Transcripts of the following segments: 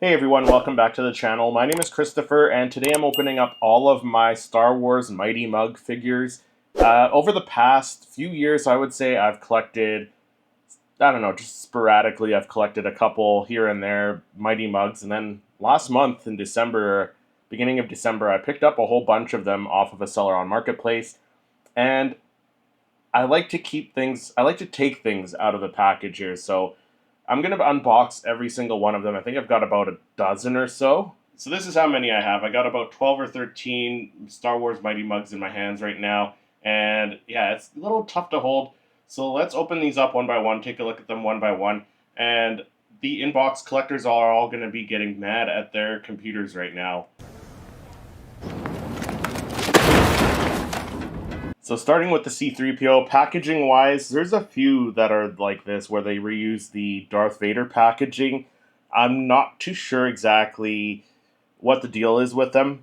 Hey everyone, welcome back to the channel. My name is Christopher, and today I'm opening up all of my Star Wars Mighty Mug figures. Over the past few years, I would say I've collected, I don't know, just sporadically, I've collected a couple here and there Mighty Mugs, and then last month in December, beginning of December, I picked up a whole bunch of them off of a seller on Marketplace, and I like to take things out of the package here, so I'm going to unbox every single one of them. I think I've got about a dozen or so. So this is how many I have. I got about 12 or 13 Star Wars Mighty Mugs in my hands right now. And yeah, it's a little tough to hold. So let's open these up one by one, take a look at them one by one. And the inbox collectors are all going to be getting mad at their computers right now. So starting with the C-3PO, packaging-wise, there's a few that are like this, where they reuse the Darth Vader packaging. I'm not too sure exactly what the deal is with them,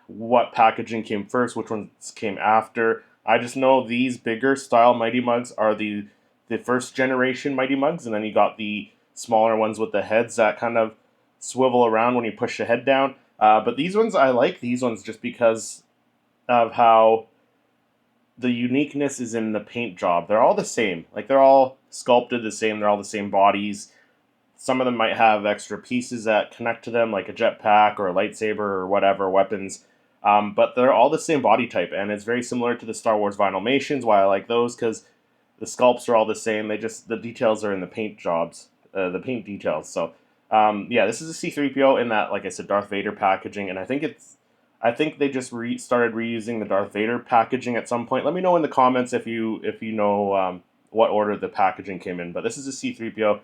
what packaging came first, which ones came after. I just know these bigger style Mighty Mugs are the first generation Mighty Mugs, and then you got the smaller ones with the heads that kind of swivel around when you push the head down. But these ones, I like these ones just because of how the uniqueness is in the paint job. They're all the same. Like, they're all sculpted the same. They're all the same bodies. Some of them might have extra pieces that connect to them, like a jetpack or a lightsaber or whatever, weapons. But they're all the same body type, and it's very similar to the Star Wars Vinylmations. Why I like those, because the sculpts are all the same. The details are in the paint jobs, the paint details. So, yeah, this is a C-3PO in that, like I said, Darth Vader packaging, and I think they just started reusing the Darth Vader packaging at some point. Let me know in the comments if you know what order the packaging came in. But this is a C-3PO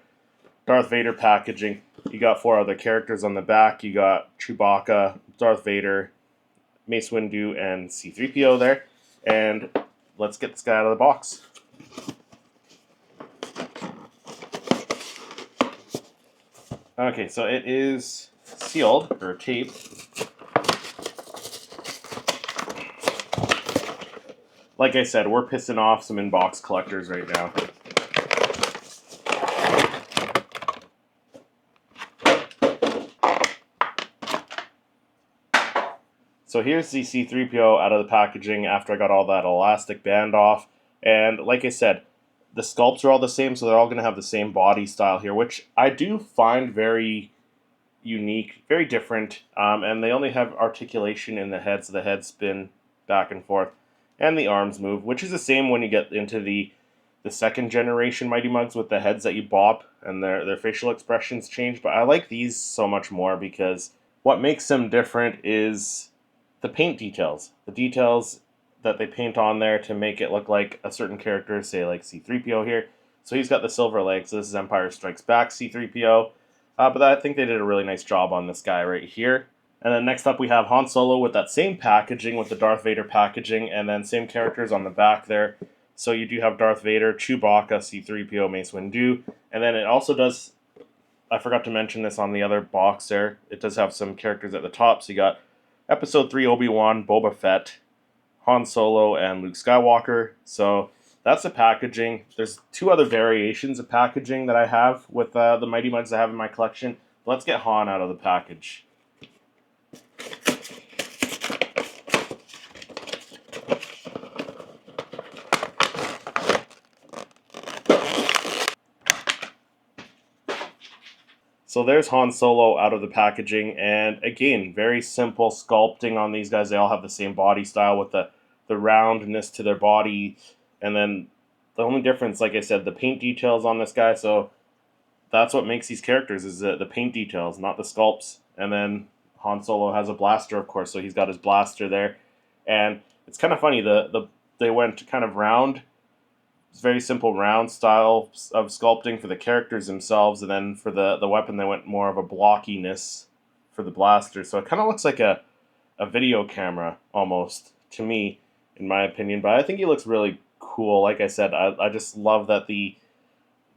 Darth Vader packaging. You got 4 other characters on the back. You got Chewbacca, Darth Vader, Mace Windu, and C-3PO there. And let's get this guy out of the box. Okay, so it is sealed, or taped. Like I said, we're pissing off some inbox collectors right now. So here's the C-3PO out of the packaging after I got all that elastic band off. And like I said, the sculpts are all the same, so they're all going to have the same body style here, which I do find very unique, very different. And they only have articulation in the head, so the heads spin back and forth. And the arms move, which is the same when you get into the second generation Mighty Mugs with the heads that you bop and their facial expressions change. But I like these so much more because what makes them different is the paint details. The details that they paint on there to make it look like a certain character, say like C-3PO here. So he's got the silver legs. So this is Empire Strikes Back C-3PO. But I think they did a really nice job on this guy right here. And then next up we have Han Solo with that same packaging, with the Darth Vader packaging, and then same characters on the back there. So you do have Darth Vader, Chewbacca, C-3PO, Mace Windu, and then it also does, I forgot to mention this on the other box there, it does have some characters at the top. So you got Episode 3 Obi-Wan, Boba Fett, Han Solo, and Luke Skywalker. So that's the packaging. There's 2 other variations of packaging that I have with the Mighty Mugs I have in my collection. Let's get Han out of the package. So there's Han Solo out of the packaging, and again, very simple sculpting on these guys. They all have the same body style with the roundness to their body, and then the only difference, like I said, the paint details on this guy. So that's what makes these characters, is the paint details, not the sculpts. And then Han Solo has a blaster, of course, so he's got his blaster there. And it's kind of funny, they went kind of round. It's very simple round style of sculpting for the characters themselves, and then for the weapon they went more of a blockiness for the blaster. So it kind of looks like a video camera almost, to me, in my opinion. But I think he looks really cool. Like I said, I just love that they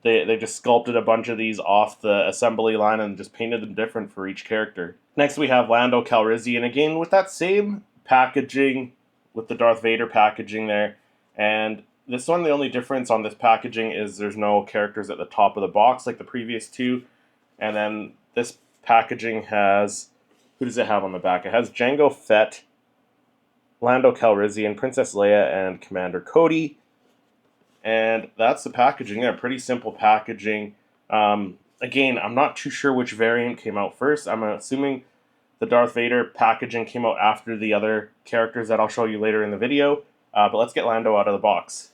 just sculpted a bunch of these off the assembly line and just painted them different for each character. Next we have Lando Calrissian, again with that same packaging, with the Darth Vader packaging there. And this one, the only difference on this packaging is there's no characters at the top of the box like the previous 2. And then this packaging has, who does it have on the back? It has Jango Fett, Lando Calrissian, Princess Leia, and Commander Cody. And that's the packaging there. Pretty simple packaging. Again, I'm not too sure which variant came out first. I'm assuming the Darth Vader packaging came out after the other characters that I'll show you later in the video. But let's get Lando out of the box.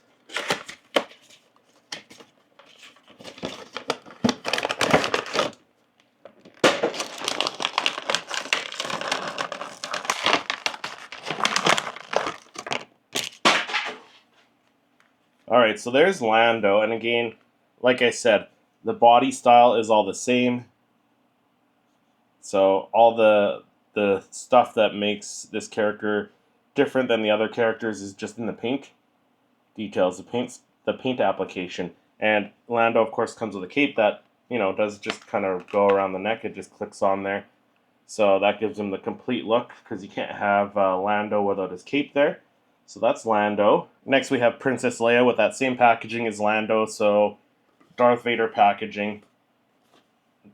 Alright, so there's Lando, and again, like I said, the body style is all the same. So all the stuff that makes this character different than the other characters is just in the paint details, the paint application. And Lando, of course, comes with a cape that, does just kind of go around the neck. It just clicks on there. So that gives him the complete look, because you can't have Lando without his cape there. So that's Lando. Next we have Princess Leia with that same packaging as Lando. So Darth Vader packaging.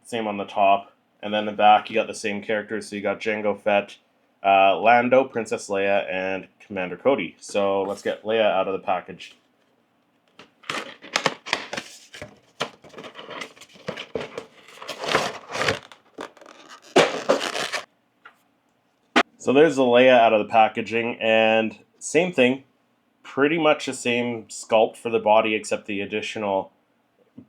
Same on the top. And then the back you got the same characters. So you got Jango Fett, Lando, Princess Leia, and Commander Cody. So let's get Leia out of the package. So there's the Leia out of the packaging, and same thing, pretty much the same sculpt for the body except the additional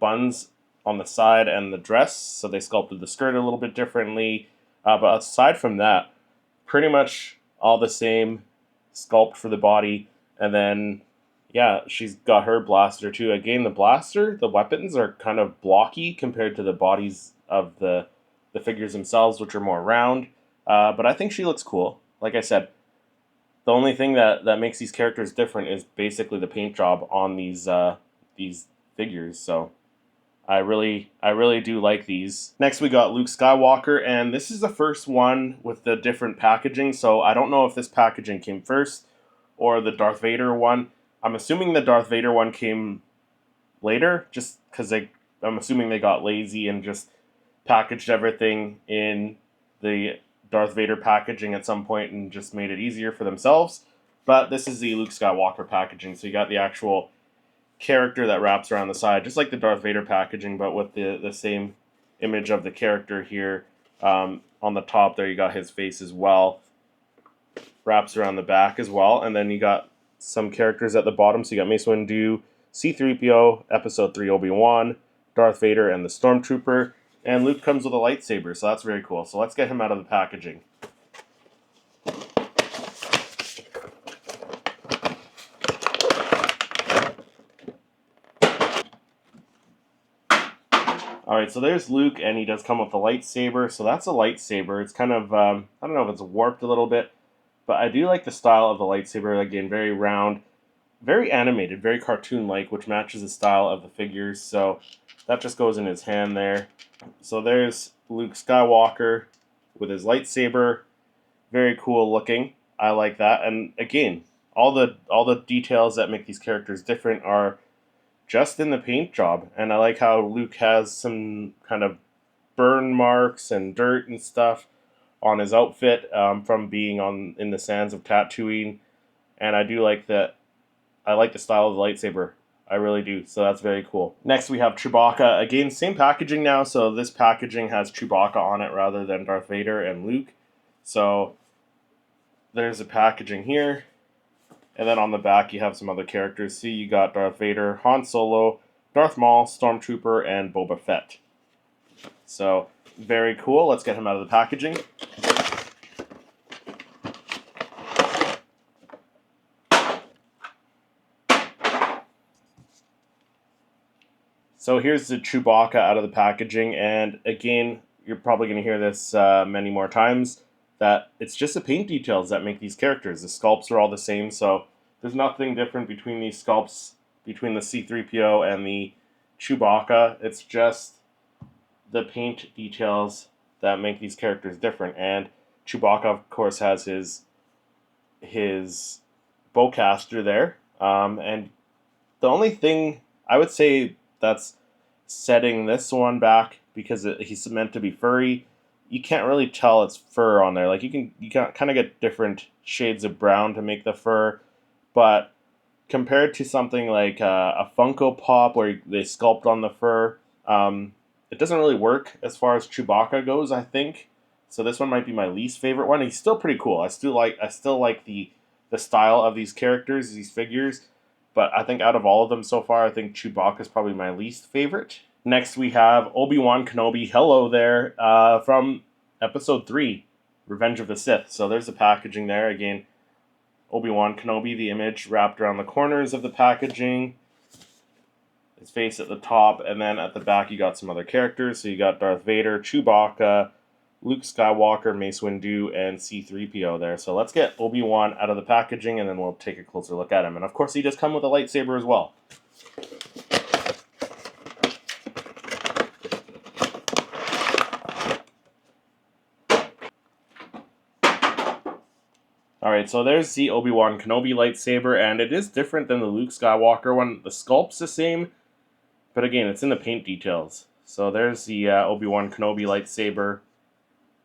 buns on the side and the dress. So they sculpted the skirt a little bit differently, but aside from that, pretty much all the same sculpt for the body. And then, yeah, she's got her blaster too. Again, the weapons are kind of blocky compared to the bodies of the figures themselves, which are more round. But I think she looks cool. Like I said, the only thing that makes these characters different is basically the paint job on these figures. So I really do like these. Next we got Luke Skywalker, and this is the first one with the different packaging. So I don't know if this packaging came first or the Darth Vader one. I'm assuming the Darth Vader one came later, just because I'm assuming they got lazy and just packaged everything in the Darth Vader packaging at some point and just made it easier for themselves. But this is the Luke Skywalker packaging, so you got the actual character that wraps around the side, just like the Darth Vader packaging, but with the same image of the character here. On the top there, you got his face as well. Wraps around the back as well, and then you got some characters at the bottom. So you got Mace Windu, C-3PO, Episode 3 Obi-Wan, Darth Vader, and the Stormtrooper. And Luke comes with a lightsaber, so that's very cool. So let's get him out of the packaging. Alright, so there's Luke, and he does come with a lightsaber. So that's a lightsaber. It's kind of, I don't know if it's warped a little bit, but I do like the style of the lightsaber. Again, very round, very animated, very cartoon-like, which matches the style of the figures. So that just goes in his hand there. So there's Luke Skywalker with his lightsaber. Very cool looking. I like that. And again, all the details that make these characters different are just in the paint job. And I like how Luke has some kind of burn marks and dirt and stuff on his outfit from being in the sands of Tatooine. And I do like that. I like the style of the lightsaber. I really do. So that's very cool. Next we have Chewbacca. Again, same packaging now. So this packaging has Chewbacca on it rather than Darth Vader and Luke. So there's the packaging here. And then on the back you have some other characters. See, you got Darth Vader, Han Solo, Darth Maul, Stormtrooper, and Boba Fett. So very cool. Let's get him out of the packaging. So here's the Chewbacca out of the packaging, and again, you're probably going to hear this many more times, that it's just the paint details that make these characters. The sculpts are all the same, so there's nothing different between these sculpts, between the C-3PO and the Chewbacca. It's just the paint details that make these characters different, and Chewbacca, of course, has his bowcaster there, and the only thing I would say that's setting this one back because he's meant to be furry. You can't really tell it's fur on there. Like you can kind of get different shades of brown to make the fur, but compared to something like a Funko Pop where they sculpt on the fur, it doesn't really work as far as Chewbacca goes, I think. So this one might be my least favorite one. He's still pretty cool. I still like the style of these characters, these figures. But I think out of all of them so far, I think Chewbacca is probably my least favorite. Next, we have Obi-Wan Kenobi. Hello there, from Episode 3, Revenge of the Sith. So there's the packaging there. Again, Obi-Wan Kenobi, the image wrapped around the corners of the packaging. His face at the top, and then at the back you got some other characters. So you got Darth Vader, Chewbacca, Luke Skywalker, Mace Windu, and C-3PO there. So let's get Obi-Wan out of the packaging, and then we'll take a closer look at him. And of course, he does come with a lightsaber as well. Alright, so there's the Obi-Wan Kenobi lightsaber, and it is different than the Luke Skywalker one. The sculpt's the same, but again, it's in the paint details. So there's the Obi-Wan Kenobi lightsaber.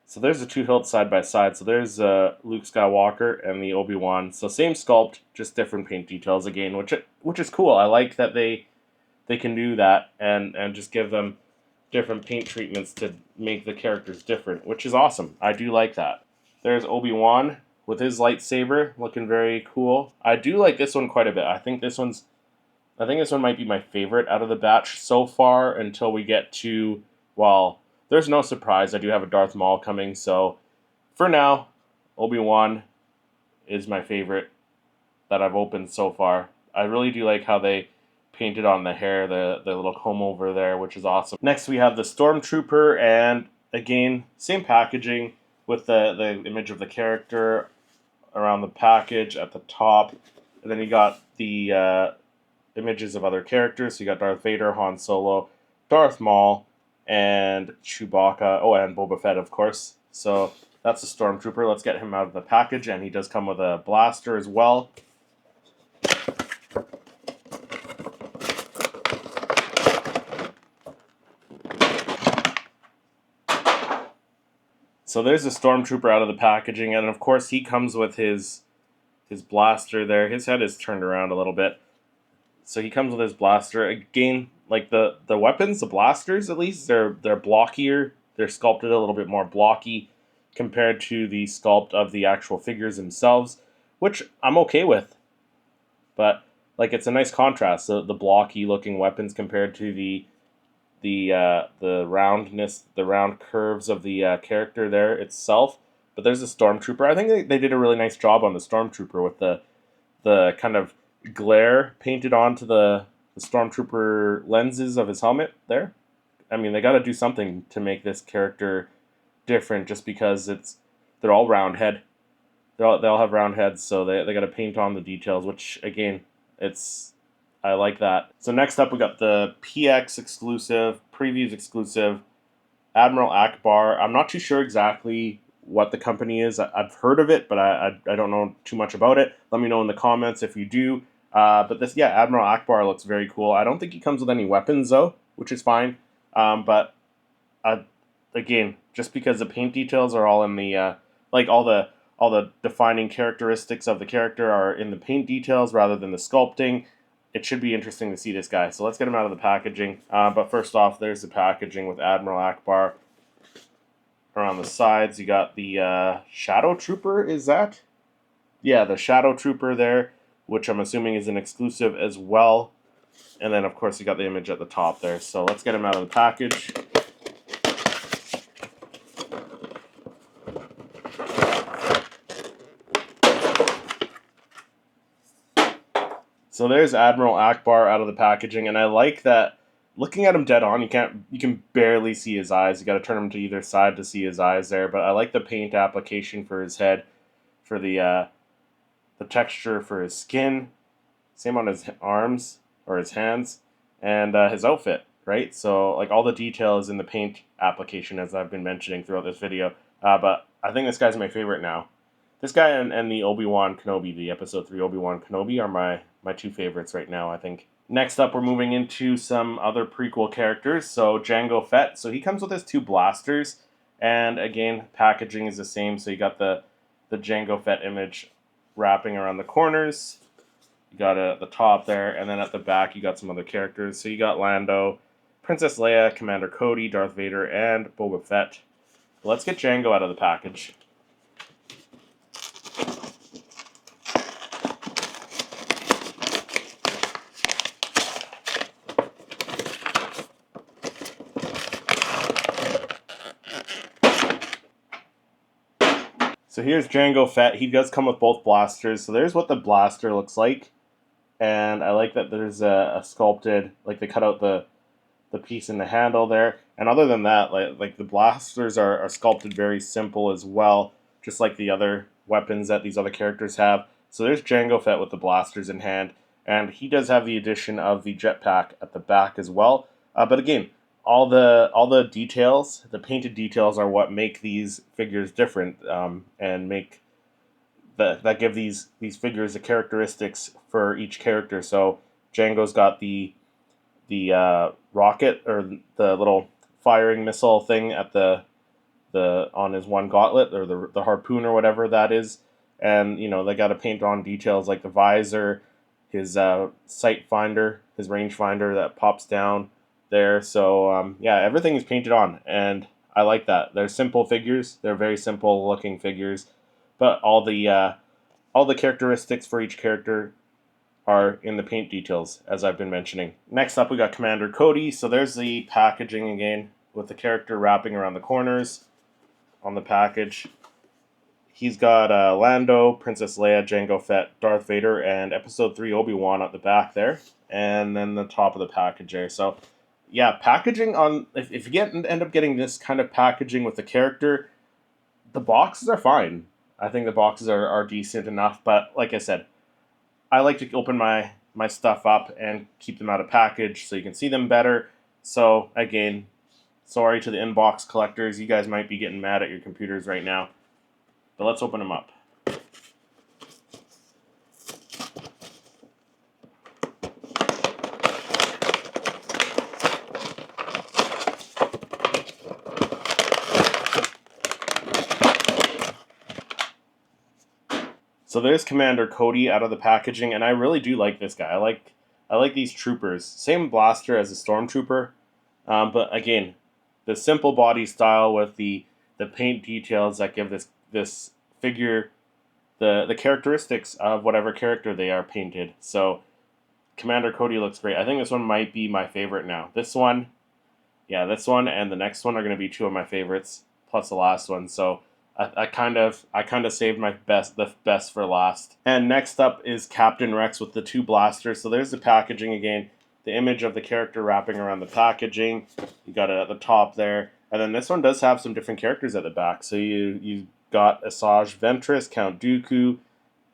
So there's the two hilts side by side. So there's Luke Skywalker and the Obi-Wan. So same sculpt, just different paint details again, which is cool. I like that they can do that and just give them different paint treatments to make the characters different, which is awesome. I do like that. There's Obi-Wan with his lightsaber, looking very cool. I do like this one quite a bit. I think this one might be my favorite out of the batch so far until we get to, well, there's no surprise. I do have a Darth Maul coming, so for now, Obi-Wan is my favorite that I've opened so far. I really do like how they painted on the hair, the little comb over there, which is awesome. Next, we have the Stormtrooper, and again, same packaging with the image of the character around the package at the top. And then you got the images of other characters. So you got Darth Vader, Han Solo, Darth Maul, and Chewbacca. Oh, and Boba Fett, of course. So that's the Stormtrooper. Let's get him out of the package. And he does come with a blaster as well. So there's the Stormtrooper out of the packaging, and of course he comes with his blaster there. His head is turned around a little bit. So he comes with his blaster. Again, like the weapons, the blasters at least, they're blockier. They're sculpted a little bit more blocky compared to the sculpt of the actual figures themselves, which I'm okay with. But like it's a nice contrast, the blocky looking weapons compared to the roundness, the round curves of the character there itself. But there's a Stormtrooper. I think they did a really nice job on the Stormtrooper with the kind of glare painted onto the Stormtrooper lenses of his helmet there. I mean, they got to do something to make this character different, just because they're all round head. They all have round heads, so they got to paint on the details, which again, I like that. So next up, we got the PX exclusive, previews exclusive, Admiral Akbar. I'm not too sure exactly what the company is. I've heard of it, but I don't know too much about it. Let me know in the comments if you do. But this, yeah, Admiral Akbar looks very cool. I don't think he comes with any weapons though, which is fine. But again, just because the paint details are all in the like all the defining characteristics of the character are in the paint details rather than the sculpting, it should be interesting to see this guy. So let's get him out of the packaging. But first off, there's the packaging with Admiral Akbar. Around the sides, you got the Shadow Trooper, is that? Yeah, the Shadow Trooper there, which I'm assuming is an exclusive as well. And then, of course, you got the image at the top there. So let's get him out of the package. So there's Admiral Akbar out of the packaging, and I like that. Looking at him dead on, you can barely see his eyes. You got to turn him to either side to see his eyes there. But I like the paint application for his head, for the texture for his skin, same on his arms or his hands, and his outfit. Right, so like all the detail is in the paint application, as I've been mentioning throughout this video. But I think this guy's my favorite now. This guy and the Obi-Wan Kenobi, the Episode 3 Obi-Wan Kenobi, are my two favorites right now, I think. Next up, we're moving into some other prequel characters. So Jango Fett. So he comes with his 2 blasters, and again, packaging is the same. So you got the Jango Fett image wrapping around the corners. You got it at the top there, and then at the back you got some other characters. So you got Lando, Princess Leia, Commander Cody, Darth Vader, and Boba Fett. Let's get Jango out of the package. So here's Jango Fett. He does come with both blasters. So there's what the blaster looks like. And I like that there's a sculpted, like they cut out the piece in the handle there. And other than that, like the blasters are sculpted very simple as well, just like the other weapons that these other characters have. So there's Jango Fett with the blasters in hand. And he does have the addition of the jetpack at the back as well. But again, all the details, the painted details, are what make these figures different, and make that give these figures the characteristics for each character. So Django's got the rocket, or the little firing missile thing at the on his one gauntlet, or the harpoon or whatever that is. And they got to paint on details like the visor, his sight finder, his range finder that pops down there. So yeah, everything is painted on, and I like that. They're simple figures. They're very simple looking figures, but all the characteristics for each character are in the paint details, as I've been mentioning. Next up, we got Commander Cody. So there's the packaging again, with the character wrapping around the corners on the package. He's got Lando, Princess Leia, Jango Fett, Darth Vader, and Episode 3 Obi-Wan at the back there, and then the top of the package there. So yeah, packaging on, if you end up getting this kind of packaging with the character, the boxes are fine. I think the boxes are decent enough, but like I said, I like to open my stuff up and keep them out of package so you can see them better. So again, sorry to the inbox collectors. You guys might be getting mad at your computers right now, but let's open them up. So there's Commander Cody out of the packaging, and I really do like this guy. I like these troopers. Same blaster as a stormtrooper, but again, the simple body style with the paint details that give this figure the characteristics of whatever character they are painted. So Commander Cody looks great. I think this one might be my favorite now. This one, yeah, this one and the next one are going to be 2 of my favorites, plus the last one. So I kind of saved the best for last. And next up is Captain Rex with the 2 blasters. So there's the packaging again, the image of the character wrapping around the packaging. You got it at the top there, and then this one does have some different characters at the back. So you got Asajj Ventress, Count Dooku,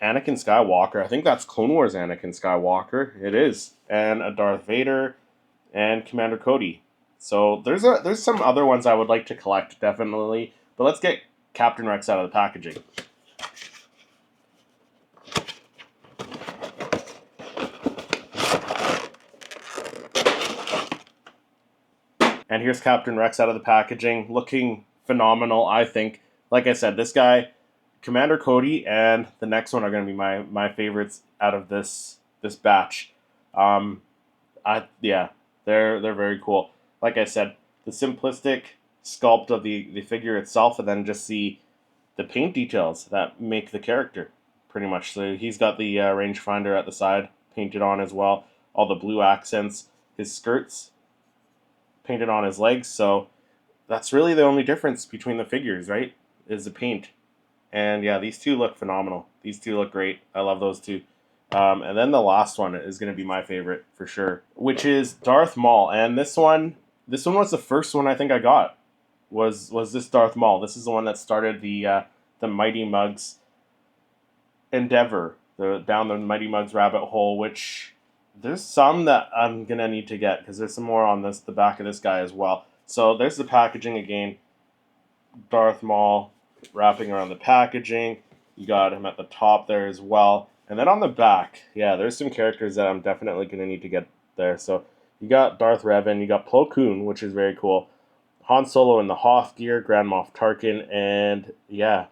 Anakin Skywalker. I think that's Clone Wars Anakin Skywalker. It is, and a Darth Vader, and Commander Cody. So there's some other ones I would like to collect, definitely. But let's get Captain Rex out of the packaging. And here's Captain Rex out of the packaging, looking phenomenal, I think. Like I said, this guy, Commander Cody, and the next one are going to be my favorites out of this batch. Yeah, they're very cool. Like I said, the simplistic sculpt of the figure itself, and then just the paint details that make the character, pretty much. So he's got the rangefinder at the side painted on as well. All the blue accents. His skirts painted on his legs. So that's really the only difference between the figures, right? Is the paint. And yeah, these 2 look phenomenal. These 2 look great. I love those 2. And then the last one is going to be my favorite for sure, which is Darth Maul. And this one was the first one I think I got. Was this Darth Maul? This is the one that started the Mighty Mugs endeavor, down the Mighty Mugs rabbit hole. Which there's some that I'm gonna need to get, because there's some more on the back of this guy as well. So there's the packaging again. Darth Maul wrapping around the packaging. You got him at the top there as well. And then on the back, yeah, there's some characters that I'm definitely going to need to get there. So you got Darth Revan, you got Plo Koon, which is very cool. Han Solo in the Hoth gear, Grand Moff Tarkin, and yeah,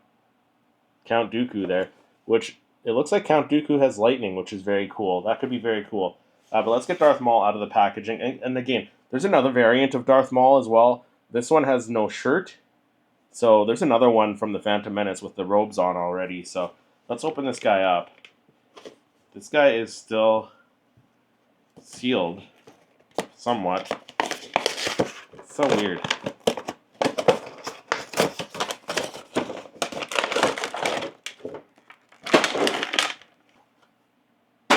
Count Dooku there, which it looks like Count Dooku has lightning, which is very cool. That could be very cool. But let's get Darth Maul out of the packaging. And again, there's another variant of Darth Maul as well. This one has no shirt. So there's another one from the Phantom Menace with the robes on already. So let's open this guy up. This guy is still sealed somewhat. It's so weird.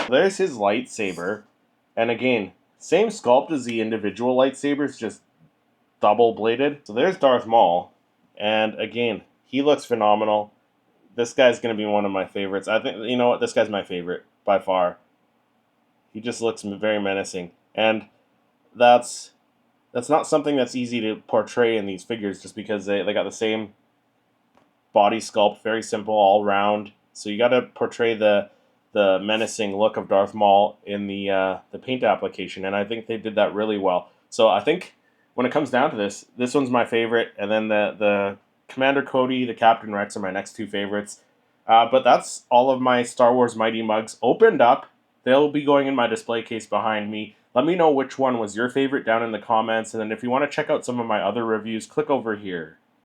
There's his lightsaber. And again, same sculpt as the individual lightsabers, just double bladed. So there's Darth Maul. And again, he looks phenomenal. This guy's going to be one of my favorites. I think, you know what, this guy's my favorite by far. He just looks very menacing. And that's not something that's easy to portray in these figures just because they got the same body sculpt, very simple all round. So you got to portray the menacing look of Darth Maul in the paint application, and I think they did that really well. So I think when it comes down to this one's my favorite, and then the Commander Cody, the Captain Rex are my next two favorites. But that's all of my Star Wars Mighty Mugs opened up. They'll be going in my display case behind me. Let me know which one was your favorite down in the comments, and then if you want to check out some of my other reviews, click over here.